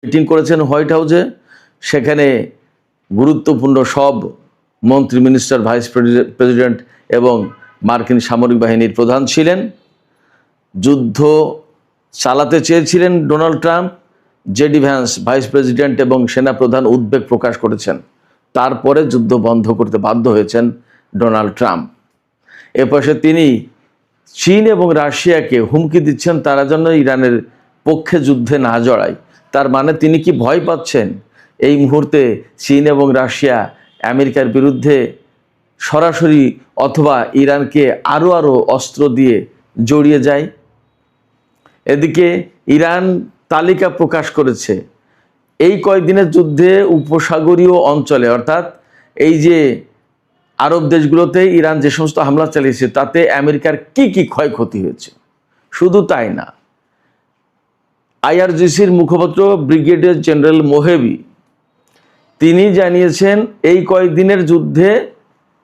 Meeting করেছেন white হাউসে। সেখানে গুরুত্বপূর্ণ সব মন্ত্রী, মিনিস্টার, ভাইস প্রেসিডেন্ট এবং মার্কিন সামরিক বাহিনীর প্রধান ছিলেন। যুদ্ধ চালাতে চেয়েছিলেন Donald Trump. JD Vance vice president এবং সেনাপ্রধান উদ্বেগ প্রকাশ করেছেন। তারপরে যুদ্ধ বন্ধ করতে বাধ্য হয়েছেন ডোনাল্ড ট্রাম্প। এপাশে তিনি চীন এবং রাশিয়াকে হুমকি দিচ্ছেন তারা যেন ইরানের পক্ষে যুদ্ধে না জড়ায়। তার মানে তিনি কি ভয় পাচ্ছেন এই মুহূর্তে চীন এবং রাশিয়া আমেরিকার বিরুদ্ধে সরাসরি অথবা ইরানকে আরও অস্ত্র দিয়ে জড়িয়ে যায়? এদিকে ইরান তালিকা প্রকাশ করেছে এই কয়েকদিনের যুদ্ধে উপসাগরীয় অঞ্চলে, অর্থাৎ এই যে আরব দেশগুলোতে ইরান যে সমস্ত হামলা চালিয়েছে তাতে আমেরিকার কি কি ক্ষয়ক্ষতি হয়েছে। শুধু তাই না, আইআরজিসির মুখপাত্র ব্রিগেডিয়ার জেনারেল মোহেবি তিনি জানিয়েছেন এই কয়েকদিনের যুদ্ধে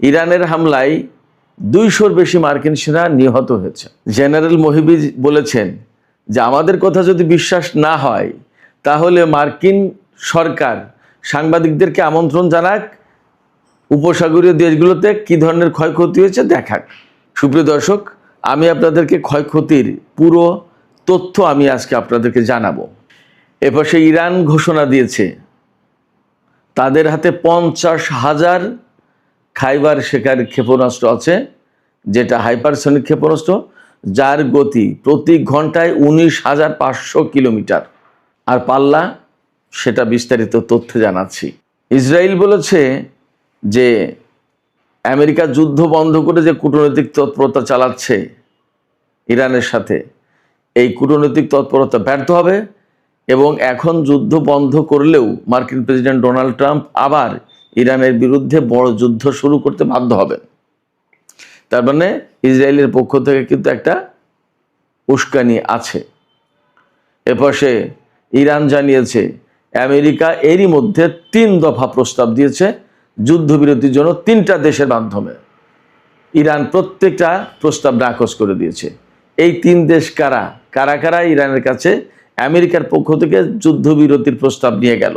ইরানের হামলায় 200-র বেশি মার্কিন সেনা নিহত হয়েছে। জেনারেল মোহেবি বলেছেন যে আমাদের কথা যদি বিশ্বাস না হয় তাহলে মার্কিন সরকার সাংবাদিকদেরকে আমন্ত্রণ জানাক, উপসাগরীয় দেশগুলোতে কি ধরনের ক্ষয়ক্ষতি হয়েছে দেখাক। সুপ্রিয় দর্শক, আমি আপনাদেরকে ক্ষয়ক্ষতির পুরো তথ্য আমি আজকে আপনাদেরকে জানাবো। এপাশে ইরান ঘোষণা দিয়েছে তাদের হাতে 50,000 খাইবার শেখার ক্ষেপণাস্ত্র আছে, যেটা হাইপারসনিক ক্ষেপণাস্ত্র, যার গতি প্রতি ঘন্টায় 19,500 কিলোমিটার। আর পাল্লা, সেটা বিস্তারিত তথ্য জানাচ্ছি। ইসরায়েল বলেছে যে আমেরিকা যুদ্ধ বন্ধ করে যে কূটনৈতিক তৎপরতা চালাচ্ছে ইরানের সাথে, এই কূটনৈতিক তৎপরতা ব্যর্থ হবে এবং এখন যুদ্ধ বন্ধ করলেও মার্কিন প্রেসিডেন্ট ডোনাল্ড ট্রাম্প আবার ইরানের বিরুদ্ধে বড় যুদ্ধ শুরু করতে বাধ্য হবেন। তার মানে ইসরায়েলের পক্ষ থেকে কিন্তু একটা উস্কানি আছে। এপাশে ইরান জানিয়েছে আমেরিকা এরই মধ্যে 3 দফা প্রস্তাব দিয়েছে যুদ্ধবিরতির জন্য 3টা দেশের মাধ্যমে। ইরান প্রত্যেকটা প্রস্তাব নাকচ করে দিয়েছে। এই 3 দেশ কারা কারা ইরানের কাছে আমেরিকার পক্ষ থেকে যুদ্ধবিরতির প্রস্তাব নিয়ে গেল,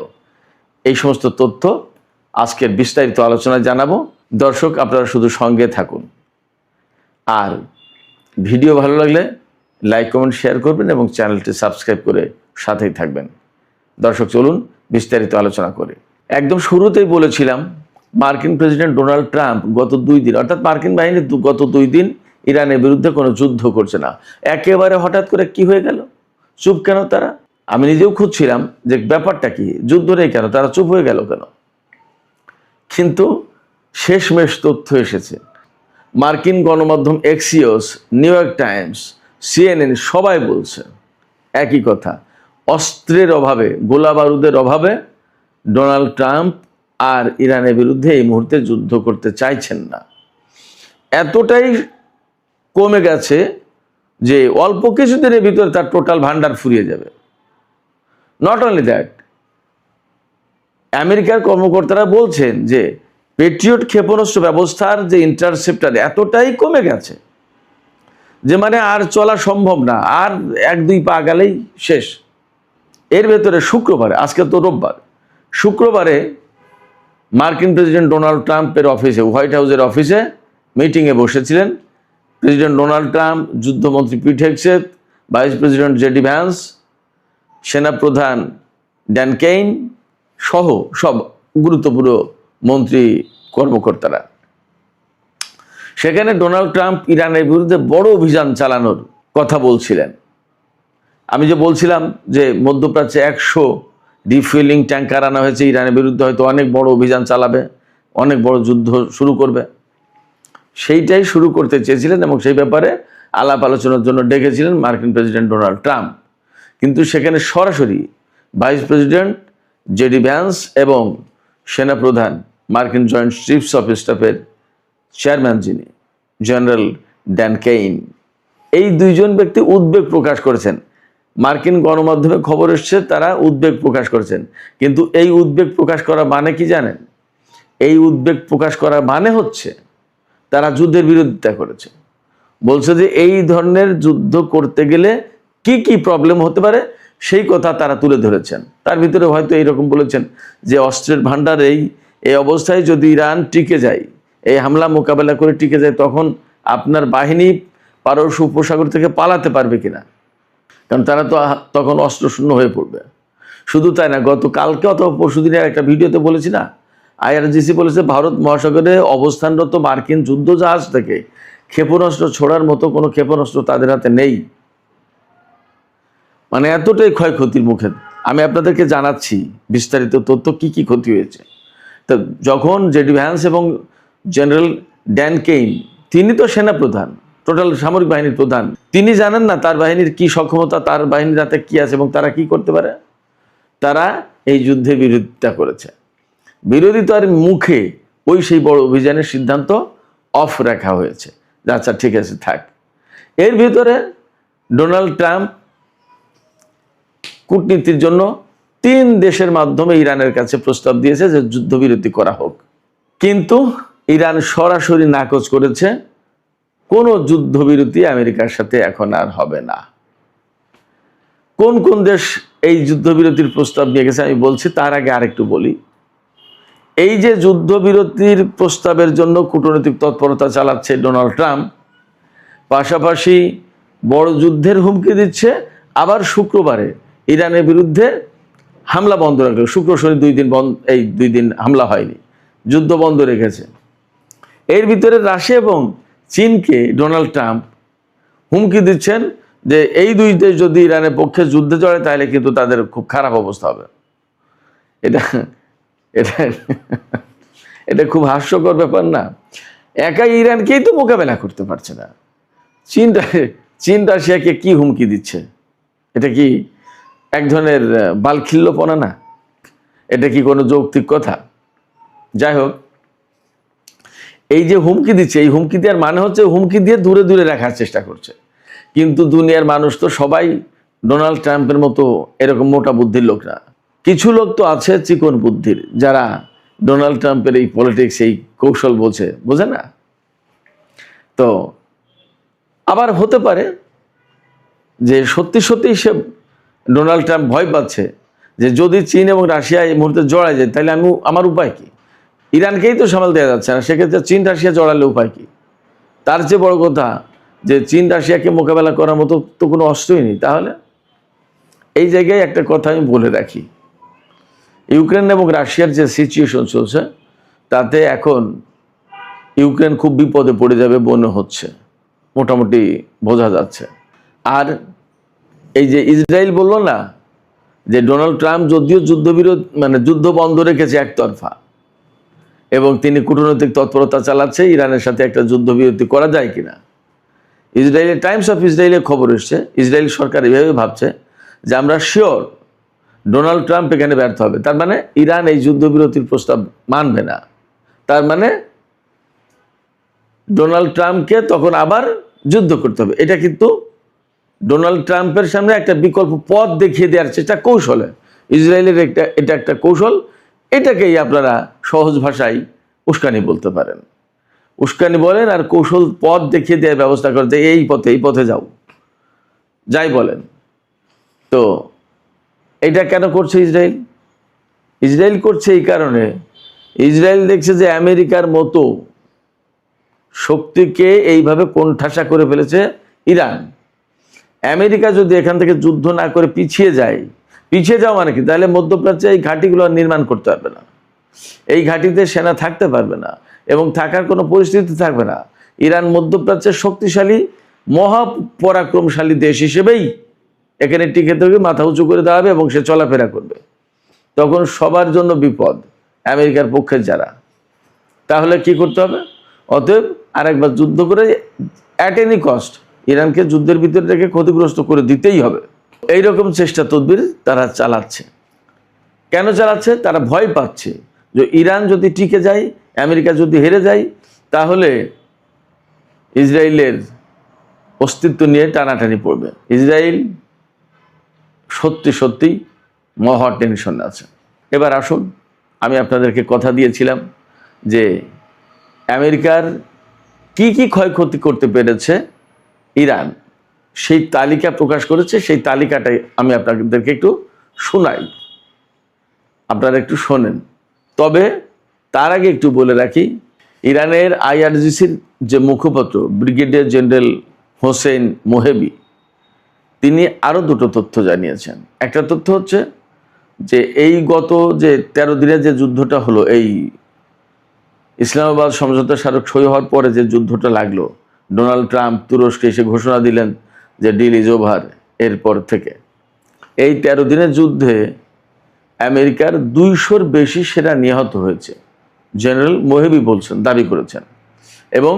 এই সমস্ত তথ্য আজকের বিস্তারিত আলোচনায় জানাবো। দর্শক, আপনারা শুধু সঙ্গে থাকুন, আর ভিডিও ভালো লাগলে লাইক, কমেন্ট, শেয়ার করবেন এবং চ্যানেলটি সাবস্ক্রাইব করে সাথেই থাকবেন। দর্শক, চলুন বিস্তারিত আলোচনা করে। একদম শুরুতেই বলেছিলাম মার্কিন প্রেসিডেন্ট ডোনাল্ড ট্রাম্প গত 2 দিন, অর্থাৎ মার্কিন বাহিনী গত 2 দিন ইরানের বিরুদ্ধে কোনো যুদ্ধ করছে না। একেবারে হঠাৎ করে কি হয়ে গেল? চুপ কেন তারা? আমি নিজেও খুঁজছিলাম যে ব্যাপারটা কি, যুদ্ধ নেই কেন, তারা চুপ হয়ে গেল কেন? কিন্তু শেষমেশ তথ্য এসেছে। মার্কিন গণমাধ্যম Axios, new York Times, CNN সবাই বলছে একই কথা, অস্ত্রের অভাবে, গোলা বারুদের অভাবে ডোনাল্ড ট্রাম্প আর ইরানের বিরুদ্ধে এই মুহূর্তে যুদ্ধ করতে চাইছেন না। এতটাই কমে গেছে যে অল্প কিছুদিনের ভিতরে তার টোটাল ভান্ডার ফুরিয়ে যাবে। নট অনলি দ্যাট, আমেরিকার কর্মকর্তারা বলছেন যে পেট্রিয়ট ক্ষেপণাস্ত্র ব্যবস্থার যে ইন্টারসেপ্টার এতটাই কমে গেছে যে মানে আর চলা সম্ভব না, আর 1-2 পা গেলেই শেষ। এর ভেতরে শুক্রবারে, আজকে তো রোববার, শুক্রবারে মার্কিন প্রেসিডেন্ট ডোনাল্ড ট্রাম্পের অফিসে, হোয়াইট হাউসের অফিসে মিটিংয়ে বসেছিলেন প্রেসিডেন্ট ডোনাল্ড ট্রাম্প, যুদ্ধমন্ত্রী Pete Hegseth, vice president JD Vance, সেনাপ্রধান ড্যান কেইন সহ সব গুরুত্বপূর্ণ মন্ত্রী কর্মকর্তারা। সেখানে ডোনাল্ড ট্রাম্প ইরানের বিরুদ্ধে বড় অভিযান চালানোর কথা বলছিলেন। আমি যে বলছিলাম যে মধ্যপ্রাচ্যে 100 রিফুয়েলিং ট্যাঙ্কার আনা হয়েছে, ইরানের বিরুদ্ধে হয়তো অনেক বড় অভিযান চালাবে, অনেক বড় যুদ্ধ শুরু করবে, সেইটাই শুরু করতে চেয়েছিলেন এবং সেই ব্যাপারে আলাপ আলোচনার জন্য ডেকেছিলেন মার্কিন প্রেসিডেন্ট ডোনাল্ড ট্রাম্প। কিন্তু সেখানে সরাসরি ভাইস প্রেসিডেন্ট জেডি ভ্যান্স এবং সেনাপ্রধান, মার্কিন জয়েন্ট চিফস অফ স্টাফের চেয়ারম্যান যিনি জেনারেল ড্যান কেইন, এই 2 জন ব্যক্তি উদ্বেগ প্রকাশ করেছেন। মার্কিন গণমাধ্যমে খবর এসছে তারা উদ্বেগ প্রকাশ করেছেন। কিন্তু এই উদ্বেগ প্রকাশ করা মানে কি জানেন? এই উদ্বেগ প্রকাশ করা মানে হচ্ছে তারা যুদ্ধের বিরোধিতা করেছে। বলছে যে এই ধরনের যুদ্ধ করতে গেলে কি কি প্রবলেম হতে পারে সেই কথা তারা তুলে ধরেছেন। তার ভিতরে হয়তো এইরকম বলেছেন যে অস্ত্রের ভাণ্ডার এই অবস্থায় যদি ইরান টিকে যায়, এই হামলা মোকাবেলা করে টিকে যায়, তখন আপনার বাহিনী পারস্য উপসাগর থেকে পালাতে পারবে কিনা, কারণ তারা তো তখন অস্ত্রশূন্য হয়ে পড়বে। শুধু তাই না, গতকালকে অথবা পরশুদিনের একটা ভিডিওতে বলেছি না, IRGC বলেছে ভারত মহাসাগরে অবস্থানরত মার্কিন যুদ্ধজাহাজ থেকে ক্ষেপণাস্ত্র ছোড়ার মতো কোনো ক্ষেপণাস্ত্র তাদের হাতে নেই। মানে এতটাই ক্ষয়ক্ষতির মুখে। আমি আপনাদেরকে জানাচ্ছি বিস্তারিত তথ্য কি কি ক্ষতি হয়েছে। তো যখন জেডি ভ্যান্স এবং জেনারেল ড্যান কেইন, তিনি তো সেনাপ্রধান, টোটাল সামরিক বাহিনীর প্রধান, তিনি জানেন না তার বাহিনীর কি সক্ষমতা, তার বাহিনীর হাতে কি আছে এবং তারা কি করতে পারে। তারা এই যুদ্ধে বিরোধিতা করেছে। বিরোধিতার মুখে সেই বড় অভিযানের সিদ্ধান্ত অফ রাখা হয়েছে। আচ্ছা ঠিক আছে থাক। এর ভিতরে ডোনাল্ড ট্রাম্প কূটনীতির জন্য 3 দেশের মাধ্যমে ইরানের কাছে প্রস্তাব দিয়েছে যে যুদ্ধবিরতি করা হোক, কিন্তু ইরান সরাসরি নাকচ করেছে। কোনো যুদ্ধবিরতি আমেরিকার সাথে এখন আর হবে না। কোন কোন দেশ এই যুদ্ধবিরতির প্রস্তাব নিয়ে গেছে আমি বলছি, তার আগে আরেকটু বলি। এই যে যুদ্ধবিরতির প্রস্তাবের জন্য কূটনৈতিক তৎপরতা চালাচ্ছে ডোনাল্ড ট্রাম্প, পাশাপাশি বড় যুদ্ধের হুমকি দিচ্ছে, আবার শুক্রবারে ইরানের বিরুদ্ধে হামলা বন্ধ রাখলো। শুক্র শনি 2 দিন বন্ধ, এই 2 দিন হামলা হয়নি, যুদ্ধ বন্ধ রেখেছে। এর ভিতরে রাশিয়া এবং চীনকে ডোনাল্ড ট্রাম্প হুমকি দিচ্ছেন যে এই 2 দেশ যদি ইরানের পক্ষে যুদ্ধে জড়ে তাহলে কিন্তু তাদের খুব খারাপ অবস্থা হবে। এটা এটা এটা খুব হাস্যকর ব্যাপার না? একাই ইরানকেই তো মোকাবেলা করতে পারছে না, চীন রাশিয়াকে কি হুমকি দিচ্ছে? এটা কি এক ধরনের বালখিল্যপনা না? এটা কি কোনো যৌক্তিক কথা? যাই হোক, এই যে হুমকি দিচ্ছে, এই হুমকি দেওয়ার মানে হচ্ছে হুমকি দিয়ে দূরে দূরে রাখার চেষ্টা করছে। কিন্তু দুনিয়ার মানুষ তো সবাই ডোনাল্ড ট্রাম্পের মতো এরকম মোটা বুদ্ধির লোক না। কিছু লোক তো আছে চিকন বুদ্ধির, যারা ডোনাল্ড ট্রাম্পের এই পলিটিক্স, এই কৌশল বোঝে না। তো আবার হতে পারে যে সত্যি সত্যি সে ডোনাল্ড ট্রাম্প ভয় পাচ্ছে যে যদি চীন এবং রাশিয়া এই মুহূর্তে জড়ায় যায় তাহলে আমার উপায় কি? ইরানকেই তো সামাল দেওয়া যাচ্ছে না, সেক্ষেত্রে চীন রাশিয়া জড়ালে উপায় কি? তার চেয়ে বড় কথা যে চীন রাশিয়াকে মোকাবেলা করার মতো তো কোনো অস্ত্রই নেই। তাহলে এই জায়গায় একটা কথা আমি বলে রাখি, ইউক্রেন এবং রাশিয়ার যে সিচুয়েশন চলছে তাতে এখন ইউক্রেন খুব বিপদে পড়ে যাবে মনে হচ্ছে, মোটামুটি বোঝা যাচ্ছে। আর এই যে ইসরায়েল বলল না যে ডোনাল্ড ট্রাম্প যদিও যুদ্ধ বন্ধ রেখেছে একতরফা, এবং তিনি কূটনৈতিক তৎপরতা চালাচ্ছে ইরানের সাথে একটা যুদ্ধবিরতি করা যায় কিনা। ইসরায়েলের টাইমস অফ ইসরায়েলে খবর এসছে, ইসরায়েল সরকার এভাবে ভাবছে যে আমরা শিওর ডোনাল্ড ট্রাম্প এখানে ব্যর্থ হবে, তার মানে ইরান এই যুদ্ধবিরতির প্রস্তাব মানবে না। তার মানে ডোনাল্ড ট্রাম্পকে তখন আবার যুদ্ধ করতে হবে। এটা কিন্তু ডোনাল্ড ট্রাম্পের সামনে একটা বিকল্প পথ দেখিয়ে দেওয়ার চেষ্টা, কৌশলে ইসরায়েলের এটা একটা কৌশল। এটাকেই আপনারা সহজ ভাষায় উস্কানি বলতে পারেন। উস্কানি বলেন আর কৌশল পথ দেখিয়ে দেওয়ার ব্যবস্থা করতে, এই পথে যাও, যাই বলেন। তো এটা কেন করছে ইসরায়েল? ইসরায়েল করছে এই কারণে, ইসরায়েল দেখছে যে আমেরিকার মতো শক্তিকে এইভাবে কোণঠাসা করে ফেলেছে ইরান। আমেরিকা যদি এখান থেকে যুদ্ধ না করে পিছিয়ে যাও মানে কি, তাহলে মধ্যপ্রাচ্যে এই ঘাঁটিগুলো নির্মাণ করতে পারবে না, এই ঘাঁটিতে সেনা থাকতে পারবে না এবং থাকার কোনো পরিস্থিতি থাকবে না। ইরান মধ্যপ্রাচ্যের শক্তিশালী মহাপরাক্রমশালী দেশ হিসেবেই এখানে টিকে থাকবে, মাথা উঁচু করে দাঁড়াবে এবং সে চলাফেরা করবে। তখন সবার জন্য বিপদ, আমেরিকার পক্ষের যারা। তাহলে কি করতে হবে? অতএব আরেকবার যুদ্ধ করে অ্যাট এনি কস্ট ইরানকে যুদ্ধের ভিতরে রেখে ক্ষতিগ্রস্ত করে দিতেই হবে। এইরকম চেষ্টা তদবির তারা চালাচ্ছে। কেন চালাচ্ছে? তারা ভয় পাচ্ছে যে ইরান যদি টিকে যায়, আমেরিকা যদি হেরে যায়, তাহলে ইসরায়েলের অস্তিত্ব নিয়ে টানাটানি পড়বে। ইসরায়েল সত্যি মহা টেনশনে আছে। এবার আসুন, আমি আপনাদেরকে কথা দিয়েছিলাম যে আমেরিকার কি ক্ষয়ক্ষতি করতে পেরেছে ইরান, সেই তালিকা প্রকাশ করেছে। সেই তালিকাটাই আমি আপনাদেরকে একটু শোনাই, আপনারা একটু শোনেন। তবে তার আগে একটু বলে রাখি, ইরানের আইআরজিসির যে মুখপাত্র ব্রিগেডিয়ার জেনারেল হোসেন মোহেবি, তিনি আরও দুটো তথ্য জানিয়েছেন। একটা তথ্য হচ্ছে যে এই গত যে 13 দিনের যে যুদ্ধটা হলো, এই ইসলামাবাদ সমঝোতা স্মারক সই হওয়ার পরে যে যুদ্ধটা লাগলো, ডোনাল্ড ট্রাম্প তুরস্কে এসে ঘোষণা দিলেন যে ডিল ইজ ওভার, এরপর থেকে এই 13 দিনের যুদ্ধে আমেরিকার 200-র বেশি সেনা নিহত হয়েছে, জেনারেল মোহেবি বলছেন, দাবি করেছেন। এবং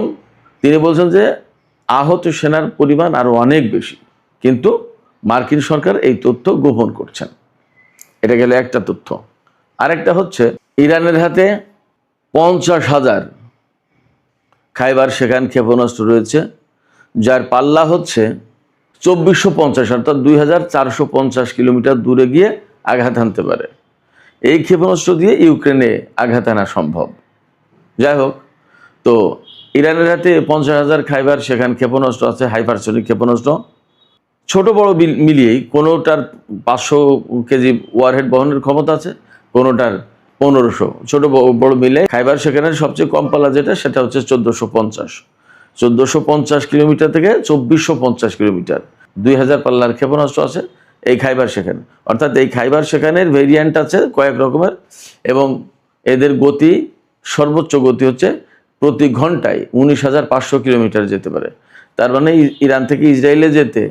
তিনি বলছেন যে আহত সেনার পরিমাণ আরও অনেক বেশি, কিন্তু মার্কিন সরকার এই তথ্য গোপন করছেন। এটা গেল একটা তথ্য। আরেকটা হচ্ছে ইরানের হাতে 50,000 খাইবার শেখান ক্ষেপণাস্ত্র রয়েছে, যার পাল্লা হচ্ছে 2450, অর্থাৎ 2450 কিলোমিটার দূরে গিয়ে আঘাত হানতে পারে। এই ক্ষেপণাস্ত্র দিয়ে ইউক্রেনে আঘাত আনা সম্ভব। যাই হোক, তো ইরানের হাতে 50,000 খাইবার শেখান ক্ষেপণাস্ত্র আছে, হাইপারসনিক ক্ষেপণাস্ত্র। ছোট বড় মিলিয়েই কোনোটার 500 কেজি ওয়ারহেড বহনের ক্ষমতা আছে, কোনোটার 1500। ছোট বড় মিলে খাইবার সেখানের সবচেয়ে কম পাল্লা যেটা, সেটা হচ্ছে 1450 কিলোমিটার থেকে 2450 কিলোমিটার, 2000 পাল্লার ক্ষেপণাস্ত্র আছে এই খাইবার সেখানে। অর্থাৎ এই খাইবার সেখানের ভেরিয়েন্ট আছে কয়েক রকমের, এবং এদের গতি, সর্বোচ্চ গতি হচ্ছে প্রতি ঘন্টায় 19,500 কিলোমিটার যেতে পারে। তার মানে ইরান থেকে ইসরায়েলে যেতে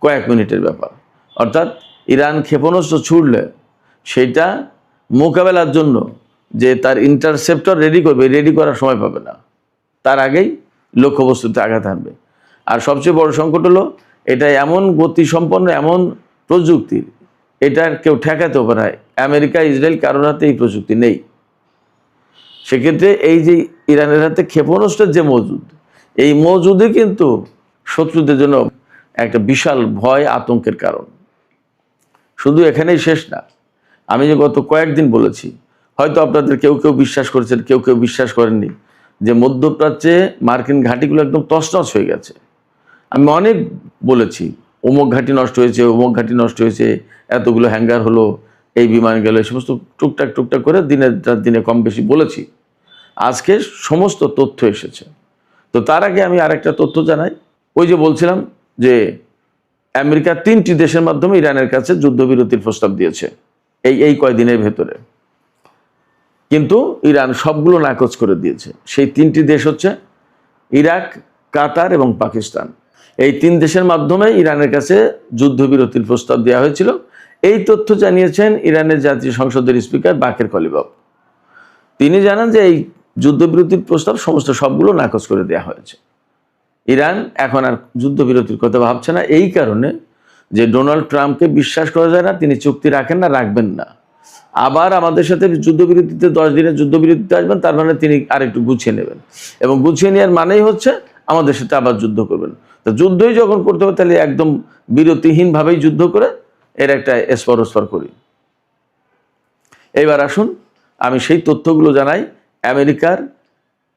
কয়েক মিনিটের ব্যাপার। অর্থাৎ ইরান ক্ষেপণাস্ত্র ছুড়লে সেটা মোকাবেলার জন্য যে তার ইন্টারসেপ্টর রেডি করবে, রেডি করার সময় পাবে না, তার আগেই লক্ষ্যবস্তুতে আঘাত হানবে। আর সবচেয়ে বড় সংকট হলো এটা এমন গতিসম্পন্ন, এমন প্রযুক্তির, এটা কেউ ঠেকাতেও পারে না। আমেরিকা, ইসরায়েল কারোর হাতে এই প্রযুক্তি নেই। সেক্ষেত্রে এই যে ইরানের হাতে ক্ষেপণাস্ত্রের যে মজুদ, এই মজুদই কিন্তু শত্রুদের জন্য একটা বিশাল ভয়, আতঙ্কের কারণ। শুধু এখানেই শেষ না। আমি যে গত কয়েকদিন বলেছি, হয়তো আপনাদের কেউ কেউ বিশ্বাস করেছেন, কেউ কেউ বিশ্বাস করেননি, যে মধ্যপ্রাচ্যে মার্কিন ঘাঁটিগুলো একদম তছনছ হয়ে গেছে। আমি অনেক বলেছি, অমুক ঘাঁটি নষ্ট হয়েছে, অমুক ঘাঁটি নষ্ট হয়েছে, এতগুলো হ্যাঙ্গার হলো, এই বিমান গেল, এই সমস্ত টুকটাক করে দিনে কম বেশি বলেছি। আজকে সমস্ত তথ্য এসেছে। তো তার আগে আমি আরেকটা তথ্য জানাই। ওই যে বলছিলাম যে আমেরিকা 3টি দেশের মাধ্যমে ইরানের কাছে যুদ্ধবিরতির প্রস্তাব দিয়েছে এই কয়দিনের ভেতরে, কিন্তু ইরান সবগুলো নাকচ করে দিয়েছে। সেই 3টি দেশ হচ্ছে ইরাক, কাতার এবং পাকিস্তান। এই 3 দেশের মাধ্যমে ইরানের কাছে যুদ্ধবিরতির প্রস্তাব দেওয়া হয়েছিল। এই তথ্য জানিয়েছেন ইরানের জাতীয় সংসদের স্পিকার বাকের কলিবাফ। তিনি জানান যে এই যুদ্ধবিরতির প্রস্তাব সবগুলো নাকচ করে দেওয়া হয়েছে। ইরান এখন আর যুদ্ধবিরতির কথা ভাবছে না, এই কারণে যে ডোনাল্ড ট্রাম্পকে বিশ্বাস করা যায় না, তিনি চুক্তি রাখেন না, রাখবেন না। আবার আমাদের সাথে যুদ্ধবিরতিতে 10 দিনের যুদ্ধবিরতিতে আসবেন, তার মানে তিনি আরেকটু গুছিয়ে নেবেন, এবং গুছিয়ে নেওয়ার মানেই হচ্ছে আমাদের সাথে আবার যুদ্ধ করবেন। তো যুদ্ধই যখন করতে হবে, তাহলে একদম বিরতিহীনভাবেই যুদ্ধ করে এর একটা এসপর করি। এইবার আসুন আমি সেই তথ্যগুলো জানাই, আমেরিকার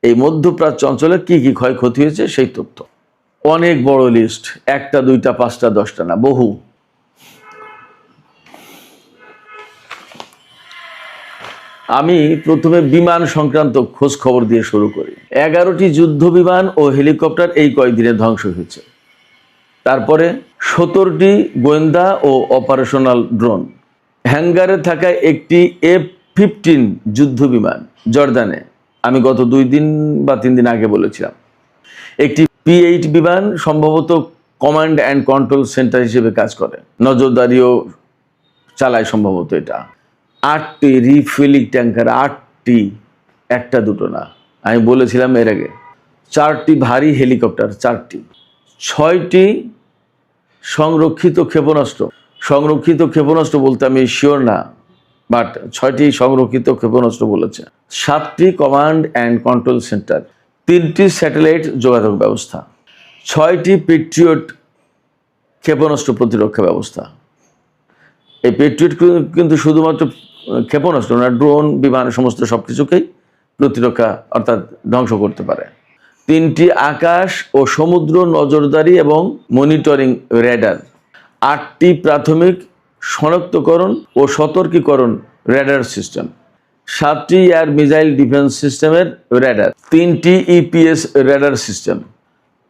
এই মধ্যপ্রাচ্য অঞ্চলে কি কি ক্ষয়ক্ষতি হয়েছে সেই তথ্য। অনেক বড় লিস্ট, 1টা 2টা 5টা 10টা না, বহু। আমি প্রথমে বিমান সংক্রান্ত খোঁজ খবর দিয়ে শুরু করি। 11টি যুদ্ধ বিমান ও হেলিকপ্টার এই কয়েকদিনে ধ্বংস হয়েছে। তারপরে 17টি গোয়েন্দা ও অপারেশনাল ড্রোন। হ্যাঙ্গারে থাকা একটি F-15 যুদ্ধ বিমান জর্দানে, আমি গত 2 দিন বা 3 দিন আগে বলেছিলাম। একটি P-8 বিমান সম্ভবত কমান্ড অ্যান্ড কন্ট্রোল সেন্টার হিসেবে কাজ করে, নজরদারিও চালায় সম্ভবত এটা। 8টি রিফুয়েলিং ট্যাঙ্কার, 8টি, 1টা 2টো না, আমি বলেছিলাম এর আগে। 4টি ভারী হেলিকপ্টার, 4টি। 6টি সংরক্ষিত ক্ষেপণাস্ত্র। সংরক্ষিত ক্ষেপণাস্ত্র বলতে আমি শিওর না, বাট 6টি সংরক্ষিত ক্ষেপণাস্ত্র বলেছে। 7টি কমান্ড অ্যান্ড কন্ট্রোল সেন্টার, 3টি স্যাটেলাইট যোগাযোগ ব্যবস্থা, 6টি পেট্রিয়ট ক্ষেপণাস্ত্র প্রতিরক্ষা ব্যবস্থা। এই পেট্রিয়ট কিন্তু শুধুমাত্র ক্ষেপণাস্ত্র না, ড্রোন, বিমান, সমস্ত সব কিছুকেই প্রতিরক্ষা অর্থাৎ ধ্বংস করতে পারে। 3টি আকাশ ও সমুদ্র নজরদারি এবং মনিটরিং রেডার, 8টি প্রাথমিক শনাক্তকরণ ও সতর্কীকরণ রেডার সিস্টেম, 7টি এয়ার মিসাইল ডিফেন্স সিস্টেমের রেডার, 3টি ইপিএস রেডার সিস্টেম,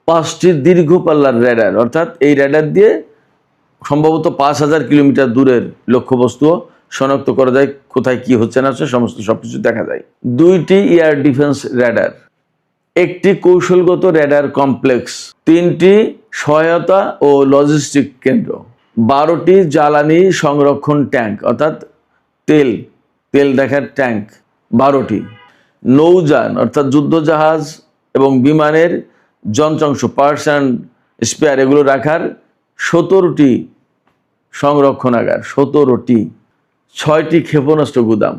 5টি দীর্ঘ পাল্লার রেডার, অর্থাৎ এই রেডার দিয়ে সম্ভবত 5000 কিলোমিটার দূরের লক্ষ্যবস্তু শনাক্ত করা যায়, কোথায় কি হচ্ছে না হচ্ছে সমস্ত সবকিছু দেখা যায়। 2টি এয়ার ডিফেন্স রেডার, 1টি কৌশলগত রেডার কমপ্লেক্স, 3টি সহায়তা ও লজিস্টিক কেন্দ্র, 12টি জ্বালানি সংরক্ষণ ট্যাঙ্ক অর্থাৎ তেল দেখার ট্যাঙ্ক 12টি, নৌযান অর্থাৎ যুদ্ধজাহাজ এবং বিমানের যন্ত্রাংশ পার্টস অ্যান্ড স্পেয়ার এগুলো রাখার 17টি সংরক্ষণাগার, 17টি, 6টি ক্ষেপণাস্ত্র গুদাম,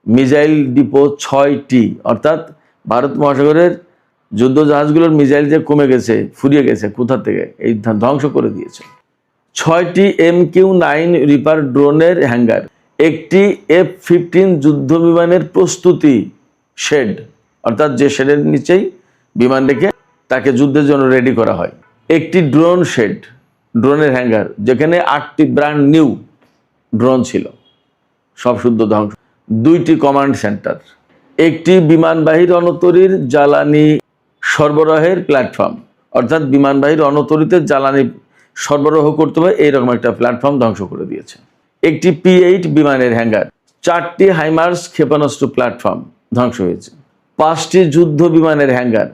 মিসাইল ডিপো 6টি, অর্থাৎ ভারত মহাসাগরের যুদ্ধজাহাজগুলোর মিসাইল যে কমে গেছে, ফুরিয়ে গেছে, কোথা থেকে এই ধ্বংস করে দিয়েছে। 6টি MQ-9 রিপার ড্রোনের হ্যাঙ্গার, 1টি F-15 যুদ্ধ বিমানের প্রস্তুতি শেড, অর্থাৎ যে শেডের নিচেই বিমান রেখে তাকে যুদ্ধের জন্য রেডি করা হয়, 1টি ড্রোন শেড, ড্রোনের হ্যাঙ্গার যেখানে 8টি ব্র্যান্ড নিউ ড্রোন ছিল, সব শুদ্ধ ধ্বংস, 2টি কমান্ড সেন্টার, 1টি বিমানবাহী রণতরীর জ্বালানি সরবরাহের প্ল্যাটফর্ম, অর্থাৎ বিমানবাহী রণতরীতে জ্বালানি সরবরাহ করতে হবে এইরকম একটা প্ল্যাটফর্ম ধ্বংস করে দিয়েছে, 1টি P-8 বিমানের হ্যাঙ্গার, 4টি হাইমার্স ক্ষেপণাস্ত্র প্ল্যাটফর্ম ধ্বংস হয়েছে, 5টি যুদ্ধ বিমানের হ্যাঙ্গার,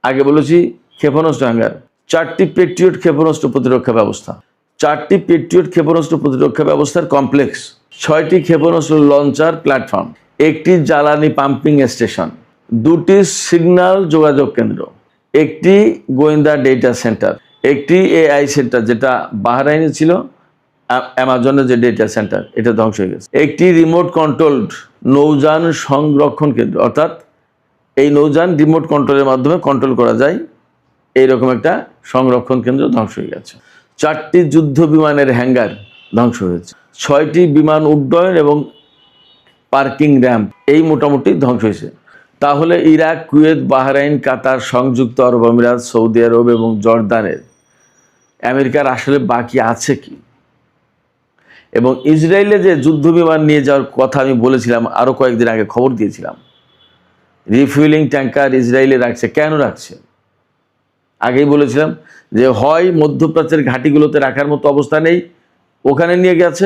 আগে বলেছি ক্ষেপণাস্ত্র হ্যাঙ্গার, 4টি পেট্রিয়ট ক্ষেপণাস্ত্র প্রতিরক্ষা ব্যবস্থা, 4টি পেট্রিয়ট ক্ষেপণাস্ত্র প্রতিরক্ষা ব্যবস্থার কমপ্লেক্স, 6টি ক্ষেপণাস্ত্র লঞ্চার প্ল্যাটফর্ম, 1টি জ্বালানি পাম্পিং স্টেশন, 2টি সিগন্যাল যোগাযোগ কেন্দ্র, 1টি গোয়েন্দা ডেটা সেন্টার, 1টি AI সেন্টার যেটা বাহরাইনে ছিল, অ্যামাজনের যে ডেটা সেন্টার এটা ধ্বংস হয়ে গেছে, 1টি রিমোট কন্ট্রোলড নৌযান সংরক্ষণ কেন্দ্র, অর্থাৎ এই নৌযান রিমোট কন্ট্রোলের মাধ্যমে কন্ট্রোল করা যায় এইরকম একটা সংরক্ষণ কেন্দ্র ধ্বংস হয়ে গেছে, 4টি যুদ্ধ বিমানের হ্যাঙ্গার ধ্বংস হয়েছে, 6টি বিমান উড্ডয়ন এবং পার্কিং র্যাম্প এই মোটামুটি ধ্বংস হয়েছে। তাহলে ইরাক, কুয়েত, বাহরাইন, কাতার, সংযুক্ত আরব আমিরাত, সৌদি আরব এবং জর্দানের আমেরিকার আসলে বাকি আছে কি? এবং ইসরায়েলে যে যুদ্ধ বিমান নিয়ে যাওয়ার কথা আমি বলেছিলাম, আরও কয়েকদিন আগে খবর দিয়েছিলাম, রিফুয়েলিং ট্যাঙ্কার ইসরায়েলে রাখছে, কেন রাখছে? আগেই বলেছিলাম যে হয় মধ্যপ্রাচ্যের ঘাঁটিগুলোতে রাখার মতো অবস্থা নেই, ওখানে নিয়ে গেছে,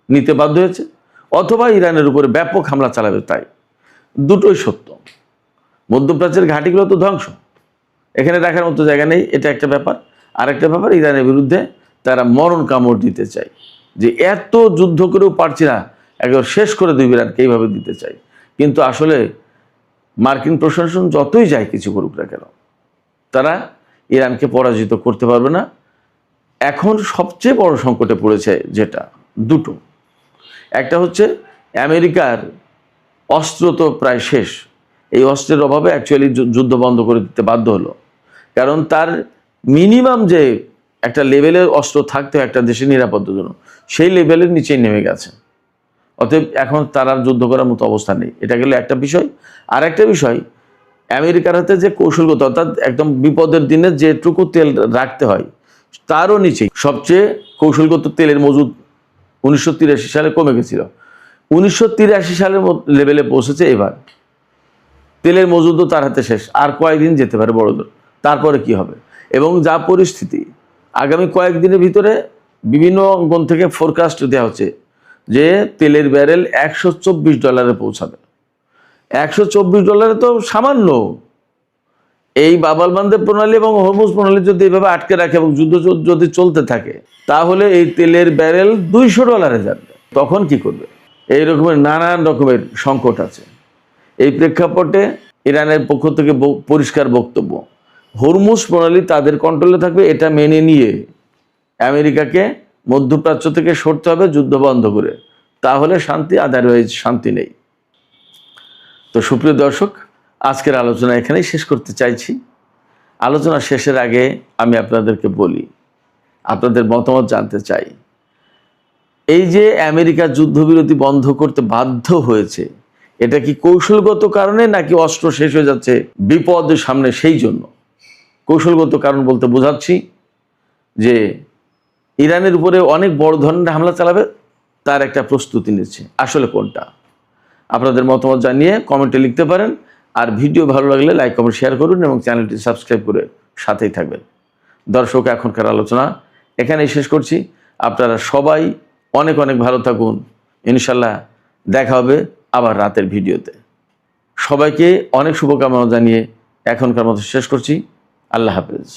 নিতে বাধ্য হয়েছে, অথবা ইরানের উপরে ব্যাপক হামলা চালাবে, তাই দুটোই সত্য। মধ্যপ্রাচ্যের ঘাঁটিগুলো তো ধ্বংস, এখানে রাখার মতো জায়গা নেই, এটা একটা ব্যাপার। আরেকটা ব্যাপার, ইরানের বিরুদ্ধে তারা মরণ কামড় দিতে চায়, যে এত যুদ্ধ করেও পারছি না, একবার শেষ করে দুই ইরানকে এইভাবে দিতে চাই। কিন্তু আসলে মার্কিন প্রশাসন যতই যায় কিছু করুক না কেন, তারা ইরানকে পরাজিত করতে পারবে না। এখন সবচেয়ে বড় সংকটে পড়েছে যেটা, দুটো, একটা হচ্ছে আমেরিকার অস্ত্র তো প্রায় শেষ, এই অস্ত্রের অভাবে অ্যাকচুয়ালি যুদ্ধ বন্ধ করে দিতে বাধ্য হলো, কারণ তার মিনিমাম যে একটা লেভেলের অস্ত্র থাকতে হয় একটা দেশের নিরাপত্তার জন্য, সেই লেভেলের নিচেই নেমে গেছে। অতএব এখন তার আর যুদ্ধ করার মতো অবস্থা নেই, এটা গেলে একটা বিষয়। আর একটা বিষয়, আমেরিকার হাতে যে কৌশলগত, অর্থাৎ একদম বিপদের দিনে যেটুকু তেল রাখতে হয় তারও নিচেই সবচেয়ে কৌশলগত তেলের মজুদ 1983 সালে কমে গেছিল, 1983 সালের লেভেলে পৌঁছেছে এবার। তেলের মজুদও তার হাতে শেষ, আর কয়েকদিন যেতে পারে বড়দের, তারপরে কি হবে? এবং যা পরিস্থিতি, আগামী কয়েকদিনের ভিতরে বিভিন্ন অঙ্গন থেকে ফোরকাস্ট দেওয়া হচ্ছে যে তেলের ব্যারেল $124 পৌঁছাবে। $124 তো সামান্য। এই বাবাল মানদেব প্রণালী এবং হরমুজ প্রণালী যদি এইভাবে আটকে রাখে এবং যুদ্ধ যদি চলতে থাকে, তাহলে এই তেলের ব্যারেল $200 যাবে। তখন কি করবে? এই রকমের নানান রকমের সংকট আছে। এই প্রেক্ষাপটে ইরানের পক্ষ থেকে পরিষ্কার বক্তব্য, হরমুজ প্রণালী তাদের কন্ট্রোলে থাকবে, এটা মেনে নিয়ে আমেরিকাকে মধ্যপ্রাচ্য থেকে সরতে হবে যুদ্ধ বন্ধ করে, তাহলে শান্তি, আদারওয়াইজ শান্তি নেই। তো সুপ্রিয় দর্শক, আজকের আলোচনা এখানেই শেষ করতে চাইছি। আলোচনা শেষের আগে আমি আপনাদেরকে বলি, আপনাদের মতামত জানতে চাই। এই যে আমেরিকা যুদ্ধবিরতি বন্ধ করতে বাধ্য হয়েছে, এটা কি কৌশলগত কারণে নাকি অস্ত্র শেষ হয়ে যাচ্ছে বিপদ সামনে সেই জন্য? কৌশলগত কারণ বলতে বোঝাচ্ছি যে ইরানের উপরে অনেক বড় ধরনের হামলা চালাবে, তার একটা প্রস্তুতি নিচ্ছে। আসলে কোনটা? আপনাদের মতামত জানিয়ে কমেন্টে লিখতে পারেন। আর ভিডিও ভালো লাগলে লাইক কমেন্ট শেয়ার করুন এবং চ্যানেলটি সাবস্ক্রাইব করে সাথেই থাকবেন। দর্শক, এখনকার আলোচনা এখানেই শেষ করছি। আপনারা সবাই অনেক অনেক ভালো থাকুন। ইনশাল্লাহ দেখা হবে আবার রাতের ভিডিওতে। সবাইকে অনেক শুভকামনা জানিয়ে এখনকার মতো শেষ করছি। আল্লাহ হাফেজ।